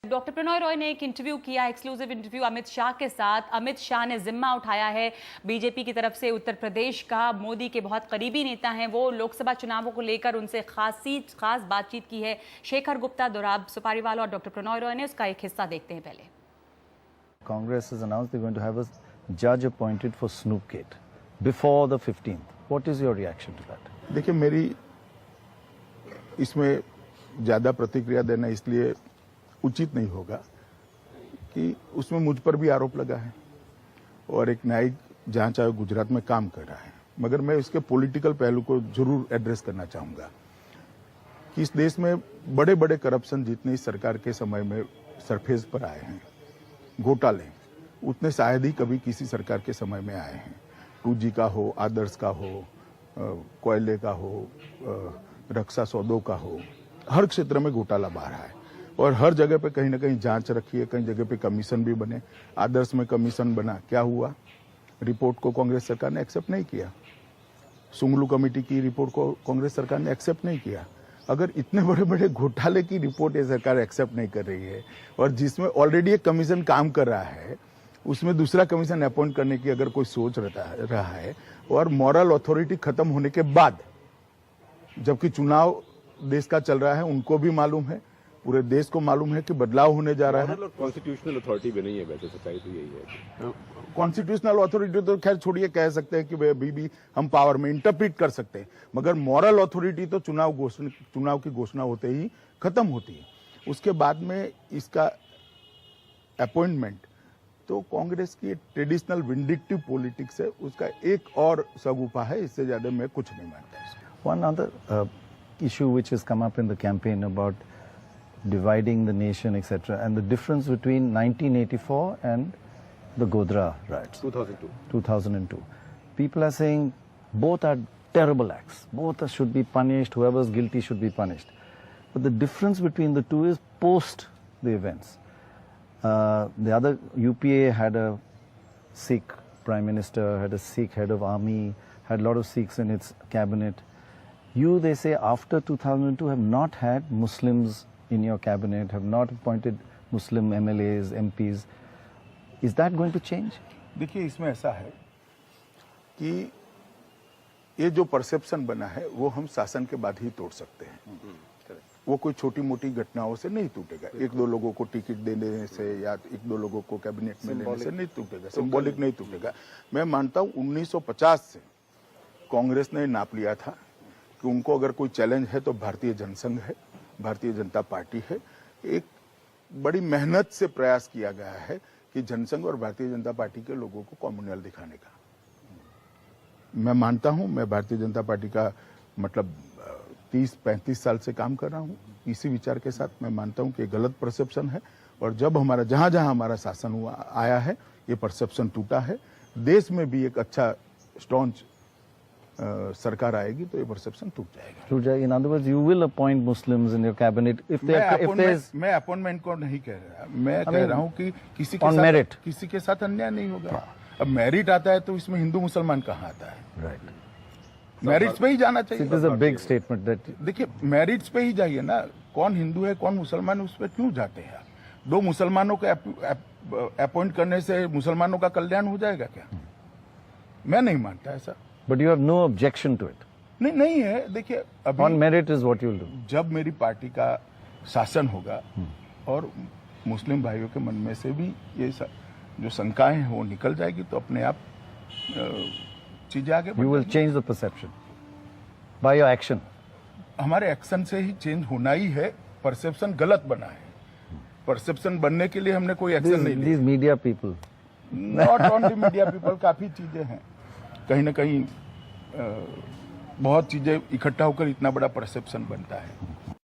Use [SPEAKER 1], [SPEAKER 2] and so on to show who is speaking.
[SPEAKER 1] Doctor Prannoy Roy ने एक interview किया, एक्सक्लूसिव इंटरव्यू अमित शाह के साथ। अमित शाह ने जिम्मा उठाया है बीजेपी की तरफ से उत्तर प्रदेश का। मोदी के बहुत करीबी नेता हैं वो। लोकसभा चुनावों को लेकर उनसे खास बातचीत की है शेखर गुप्ता, दोराब सुपारीवाला और डॉक्टर प्रणॉय रॉय ने। उसका एक हिस्सा देखते हैं पहले।
[SPEAKER 2] Congress has announced they're going to have a judge appointed for Snoopgate before the 15th. What is your reaction to that?
[SPEAKER 3] देखिए, मेरी इसमें ज़्यादा प्रतिक्रिया देना इसलिए उचित नहीं होगा कि उसमें मुझ पर भी आरोप लगा है और एक न्यायिक जांच आयोग गुजरात में काम कर रहा है, मगर मैं इसके पॉलिटिकल पहलू को जरूर एड्रेस करना चाहूँगा कि इस देश में बड़े बड़े करप्शन जितने इस सरकार के समय में सरफेस पर आए हैं, घोटाले, उतने शायद ही कभी किसी सरकार के समय में आए हैं। 2G का हो, आदर्श का हो, कोयले का हो, रक्षा सौदों का हो, हर क्षेत्र में घोटाला बाहर है और हर जगह पे कहीं ना कहीं जांच रखी है, कई जगह पे कमीशन भी बने। आदर्श में कमीशन बना, क्या हुआ? रिपोर्ट को कांग्रेस सरकार ने एक्सेप्ट नहीं किया। सुंगलू कमेटी की रिपोर्ट को कांग्रेस सरकार ने एक्सेप्ट नहीं किया। अगर इतने बड़े बड़े घोटाले की रिपोर्ट ये सरकार एक्सेप्ट नहीं कर रही है और जिसमें ऑलरेडी एक कमीशन काम कर रहा है, उसमें दूसरा कमीशन अपॉइंट करने की अगर कोई सोच रहा है और मॉरल अथॉरिटी खत्म होने के बाद, जबकि चुनाव देश का चल रहा है, उनको भी मालूम है, पूरे देश को मालूम है कि बदलाव होने जा रहा है।
[SPEAKER 4] कॉन्स्टिट्यूशनल अथॉरिटी भी नहीं है, वैसे सच्चाई तो यही है।
[SPEAKER 3] कॉन्स्टिट्यूशनल अथॉरिटी तो खैर छोड़िए, कह सकते हैं कि अभी भी हम पावर में इंटरप्रिट कर सकते हैं, मगर मॉरल अथॉरिटी तो चुनाव की घोषणा होते ही खत्म होती है। उसके बाद में इसका अपॉइंटमेंट तो कांग्रेस की ट्रेडिशनल विंडिक्टिव पॉलिटिक्स है, उसका एक और सगुफा है। इससे ज्यादा मैं कुछ नहीं मानता इसमें।
[SPEAKER 2] One other issue which has come up in the campaign about dividing the nation, etc., and the difference between 1984 and the Godhra riots. 2002. People are saying both are terrible acts. Both should be punished. Whoever is guilty should be punished. But the difference between the two is post the events. The other UPA had a Sikh prime minister, had a Sikh head of army, had a lot of Sikhs in its cabinet. You, they say, after 2002 have not had Muslims in your cabinet, have not appointed Muslim MLAs, MPs. Is that going to change?
[SPEAKER 3] देखिए, इसमें ऐसा है कि ये जो perception बना है वो हम शासन के बाद ही तोड़ सकते हैं। वो कोई छोटी मोटी घटनाओं से नहीं टूटेगा। एक दो लोगों को टिकट देने से या एक दो लोगों को कैबिनेट में लेने से नहीं टूटेगा, सिंबॉलिक नहीं टूटेगा। मैं मानता हूँ 1950 से कांग्रेस ने नाप लिया था कि उनको अगर कोई चैलेंज है तो भारतीय जनसंघ है, भारतीय जनता पार्टी है। एक बड़ी मेहनत से प्रयास किया गया है कि जनसंघ और भारतीय जनता पार्टी के लोगों को कॉम्युनल दिखाने का। मैं मानता हूं, मैं भारतीय जनता पार्टी का मतलब 30-35 साल से काम कर रहा हूं इसी विचार के साथ। मैं मानता हूं कि गलत परसेप्शन है और जब हमारा जहां जहां हमारा शासन हुआ आया है ये परसेप्शन टूटा है। देश में भी एक अच्छा स्ट्रॉन्ग सरकार आएगी तो ये परसेप्शन टूट जाएगा।
[SPEAKER 2] In other words, you will appoint Muslims in your cabinet if there's.
[SPEAKER 3] मैं अपॉइंटमेंट को नहीं कह रहा, मैं कह रहा हूँ कि किसी के साथ अन्याय नहीं होगा। अब मेरिट आता है तो इसमें हिंदू मुसलमान कहाँ आता है?
[SPEAKER 2] Right.
[SPEAKER 3] मेरिट्स पे ही जाना चाहिए।
[SPEAKER 2] It is a big statement that.
[SPEAKER 3] देखिए, मेरिट्स पे ही जाइए ना, कौन हिंदू है कौन मुसलमान, उस पर क्यों जाते हैं? दो मुसलमानों को अपॉइंट करने से मुसलमानों का कल्याण हो जाएगा क्या? मैं नहीं मानता ऐसा।
[SPEAKER 2] But you have no objection to it.
[SPEAKER 3] नहीं है। देखिए, अभी
[SPEAKER 2] on merit is what you'll do.
[SPEAKER 3] जब मेरी पार्टी का शासन होगा और मुस्लिम भाइयों के मन में से भी ये जो शंकाएं हैं वो निकल जाएगी तो अपने आप चीजें आगे
[SPEAKER 2] You will change the perception by your action.
[SPEAKER 3] हमारे एक्शन से ही चेंज होना ही है। परसेप्शन गलत बना है, परसेप्शन बनने के लिए हमने कोई एक्शन नहीं लिया।
[SPEAKER 2] These media people.
[SPEAKER 3] Not only media people, काफी चीजें हैं। कहीं ना कहीं बहुत चीजें इकट्ठा होकर इतना बड़ा परसेप्शन बनता है।